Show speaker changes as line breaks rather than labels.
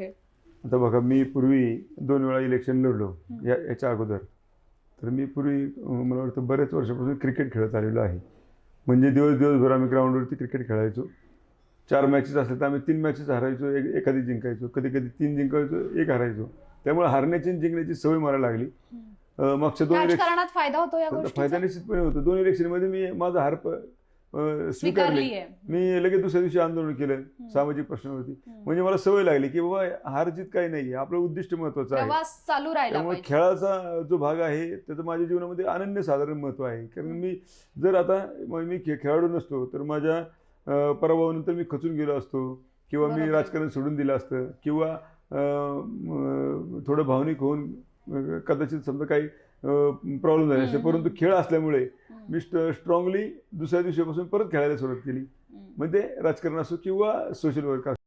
खेळ?
आता बघा, मी पूर्वी 2 वेळा इलेक्शन लढलो याच्या अगोदर. तर मी पूर्वी मला वाटतं बऱ्याच वर्षापासून क्रिकेट खेळत आलेलो आहे. म्हणजे दिवसभर आम्ही ग्राउंडवरती क्रिकेट खेळायचो. 4 मॅचेस असल्या तर आम्ही 3 मॅचेस हरायचो, एखादी जिंकायचो, कधी 3 जिंकायचो, 1 हरायचो. त्यामुळे हारण्याची आणि जिंकण्याची सवय मला लागली. मागच्या 2
राजकारणात फायदा होतो या
फायदा
गोष्टीचा?
निश्चितपणे होतो. 2 इलेक्शनमध्ये मी माझा हार स्वीकारली. मी लगेच दुसऱ्या दिवशी आंदोलन केलं सामाजिक प्रश्नावरती. म्हणजे मला सवय लागली की बाबा हार जीत काही नाहीये, आपलं उद्दिष्ट महत्वाचं आहे.
प्रवास चालू राहिला
त्यामुळे
पाहिजे.
खेळाचा जो भाग आहे त्याचं माझ्या जीवनामध्ये अनन्यसाधारण महत्व आहे. कारण मी जर आता मी खेळाडू नसतो तर माझ्या पराभवानंतर मी खचून गेलो असतो, किंवा मी
बरोबर.
राजकारण सोडून दिलं असतं, किंवा थोडं भावनिक होऊन कदाचित समजा काही प्रॉब्लेम झाले असते. परंतु खेळ असल्यामुळे मी स्ट्रॉंगली दुसऱ्या दिवशीपासून परत खेळायला सुरुवात केली. म्हणजे राजकारण असो किंवा सोशल वर्क असो.